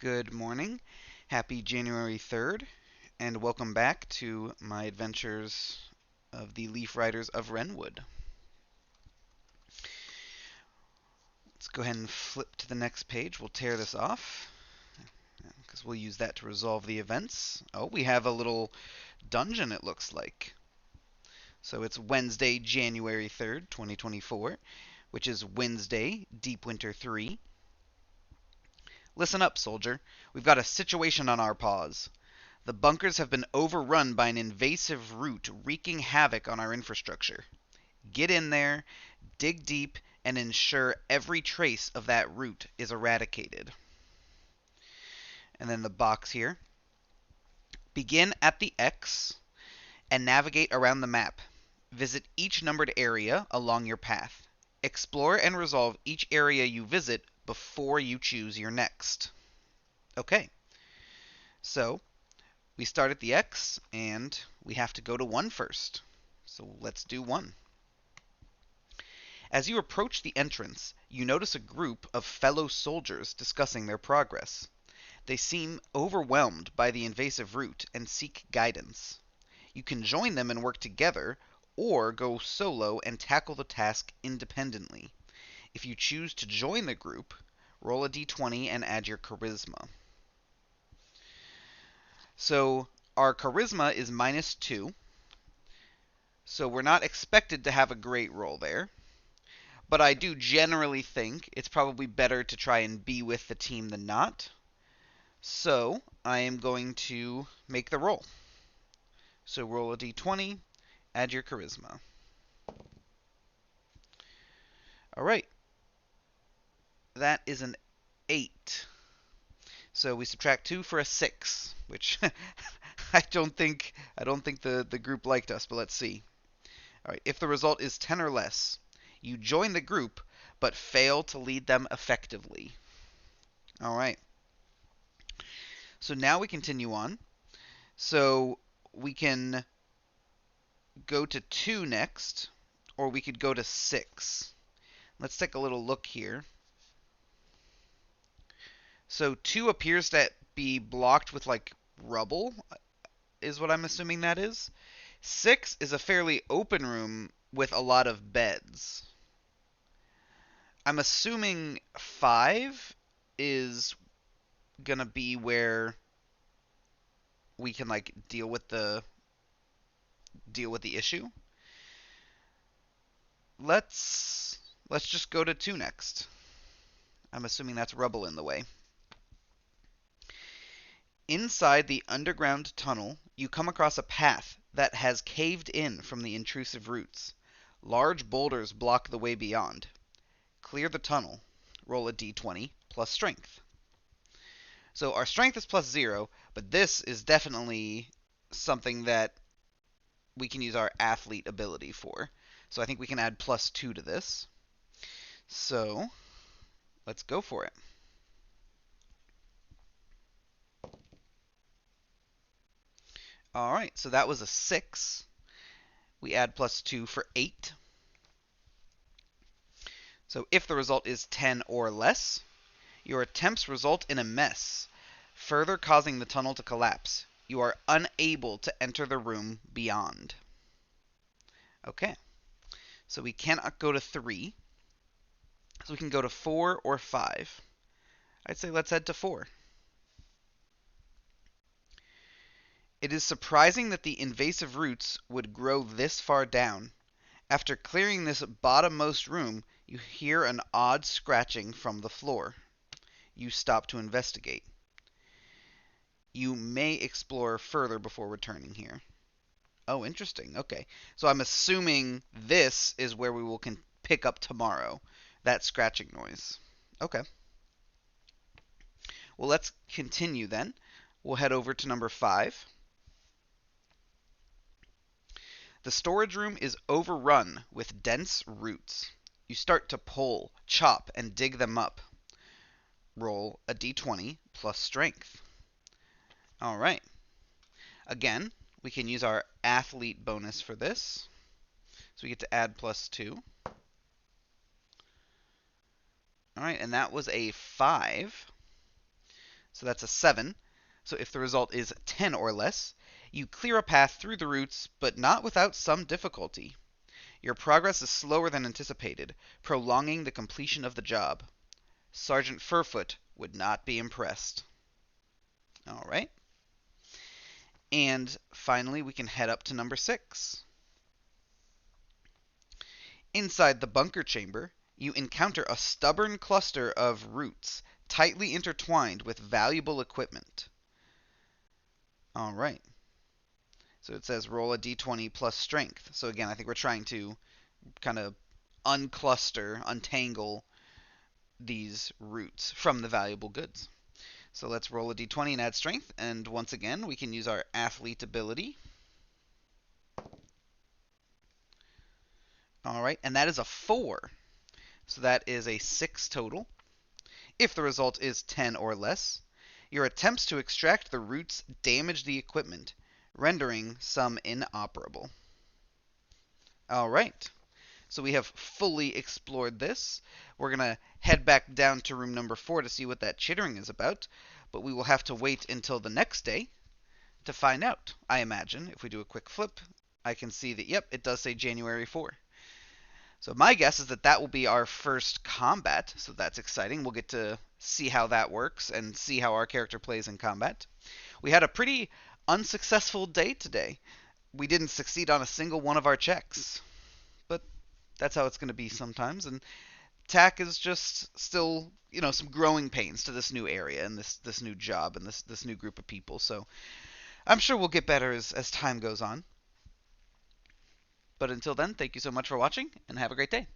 Good morning. Happy January 3rd, and welcome back to my adventures of the Leaf Riders of Wrenwood. Let's go ahead and flip to the next page. We'll tear this off because we'll use that to resolve the events. Oh, we have a little dungeon, it looks like. So it's Wednesday, January 3rd, 2024, which is Wednesday, Deep Winter 3. Listen up, soldier. We've got a situation on our paws. The bunkers have been overrun by an invasive root wreaking havoc on our infrastructure. Get in there, dig deep, and ensure every trace of that root is eradicated. And then the box here. Begin at the X and navigate around the map. Visit each numbered area along your path. Explore and resolve each area you visit before you choose your next. Okay, so we start at the X, and we have to go to 1 first. So let's do 1. As you approach the entrance, you notice a group of fellow soldiers discussing their progress. They seem overwhelmed by the invasive root and seek guidance. You can join them and work together, or go solo and tackle the task independently. If you choose to join the group, roll a d20 and add your charisma. So our charisma is -2, so we're not expected to have a great roll there. But I do generally think it's probably better to try and be with the team than not. So I am going to make the roll. So roll a d20, add your charisma. All right. That is an 8. So we subtract 2 for a 6, which I don't think the group liked us, but let's see. All right, if the result is 10 or less, you join the group but fail to lead them effectively. All right. So now we continue on. So we can go to 2 next, or we could go to 6. Let's take a little look here. So 2 appears to be blocked with like rubble, is what I'm assuming that is. 6 is a fairly open room with a lot of beds. I'm assuming 5 is gonna be where we can like deal with the issue. Let's just go to 2 next. I'm assuming that's rubble in the way. Inside the underground tunnel, you come across a path that has caved in from the intrusive roots. Large boulders block the way beyond. Clear the tunnel. Roll a d20 plus strength. So our strength is +0, but this is definitely something that we can use our athlete ability for. So I think we can add +2 to this. So let's go for it. All right, so that was a 6. We add +2 for 8. So if the result is 10 or less, your attempts result in a mess, further causing the tunnel to collapse. You are unable to enter the room beyond. Okay, so we cannot go to 3, so we can go to 4 or 5. I'd say let's head to 4. It is surprising that the invasive roots would grow this far down. After clearing this bottommost room, you hear an odd scratching from the floor. You stop to investigate. You may explore further before returning here. Oh, interesting. Okay. So I'm assuming this is where we will pick up tomorrow. That scratching noise. Okay. Well, let's continue then. We'll head over to number 5. The storage room is overrun with dense roots. You start to pull, chop, and dig them up. Roll a d20 plus strength. All right. Again, we can use our athlete bonus for this. So we get to add +2. All right, and that was a 5. So that's a 7. So if the result is 10 or less, you clear a path through the roots, but not without some difficulty. Your progress is slower than anticipated, prolonging the completion of the job. Sergeant Furfoot would not be impressed. All right. And finally, we can head up to number 6. Inside the bunker chamber, you encounter a stubborn cluster of roots tightly intertwined with valuable equipment. All right. So it says roll a d20 plus strength. So again, I think we're trying to kind of uncluster, untangle these roots from the valuable goods. So let's roll a d20 and add strength. And once again, we can use our athlete ability. All right, and that is a 4. So that is a 6 total. If the result is 10 or less, your attempts to extract the roots damage the equipment, rendering some inoperable. All right. So we have fully explored this. We're going to head back down to room number 4 to see what that chittering is about, but we will have to wait until the next day to find out. I imagine if we do a quick flip, I can see that, yep, it does say January 4. So my guess is that that will be our first combat, so that's exciting. We'll get to see how that works and see how our character plays in combat. We had a pretty unsuccessful day today. We didn't succeed on a single one of our checks, but that's how it's going to be sometimes. And TAC is just still, some growing pains to this new area and this new job and this new group of people. So I'm sure we'll get better as time goes on. But until then, thank you so much for watching, and have a great day.